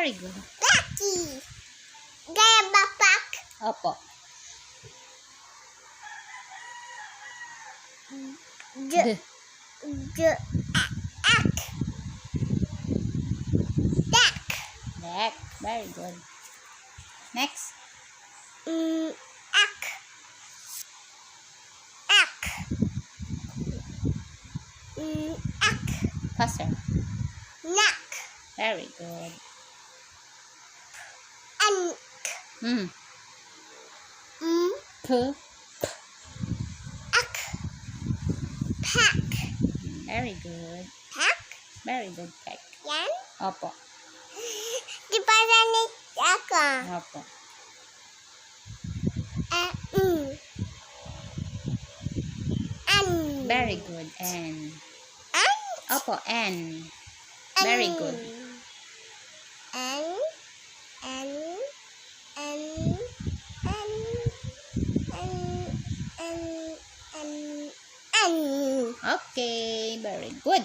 Very good. Lucky. Gaya bapak. Opo. J. D. Ak. Dak. Deck. Very good. Next. Ak. Ak. Ak. Faster. Nak. Very good. Ank. P. Ak. Pak. Very good. Pak. Very good. Peck. Yan. Opo. Di pa nanik ako. Opo. An. Very good. N. An. Opo. N. Very good. An. Okay. Very good.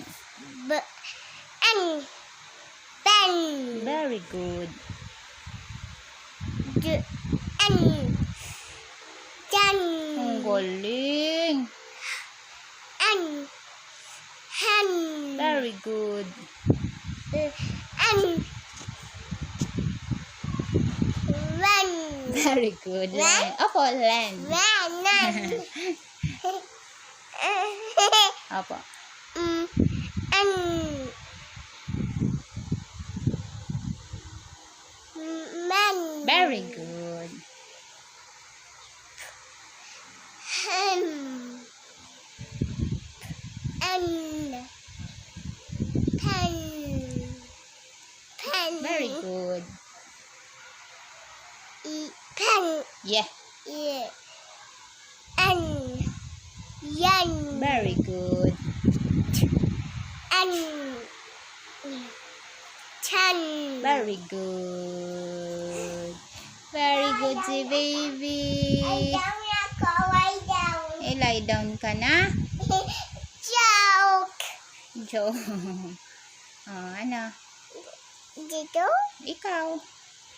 Pen. Very good. Jan. Ang galing. Han. Very good. Ren. Very good. Len. Opo. Len. Opo. Very good. Very good. Pen. Yeah. Yan. Very good. Chan. Very good. Very good si baby. Lie down. Lie down ka na. Joke. Joke. Ano? Dito? Ikaw.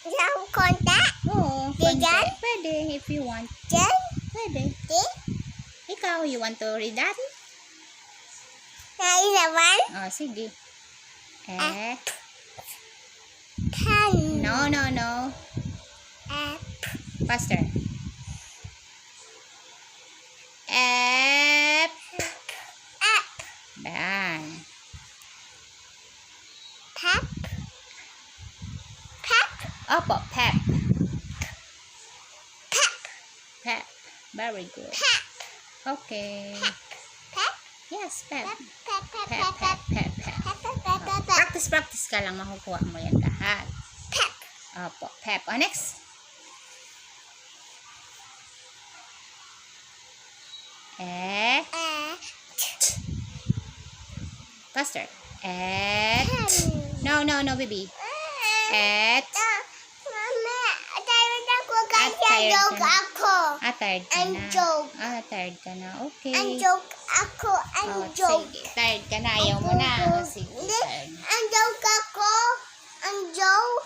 Yung konta? Oo. Diyan? konti. Pwede if you want. Diyan? Pwede. Di? Ikaw, you want to read that? Naman? Sige. Pen. No. Faster. F. Yan. Pep. Opo, pep. Pep. Pep. Very good. Pep. Okay. Pep. Yes, pep. Pep. Pep. Practice ka lang, makukuha mo yan lahat. Pep. Opo, pep. Next. Faster. No, baby. Mama, tired ako kasi tired joke ka na. ako. Tired ka Ang na. joke. Tired ka na. Okay. Ang joke ako. Ang joke. Sige. Tired ka na. Ayaw mo na. Sige. Hindi. Tired. Ang joke ako. Ang joke.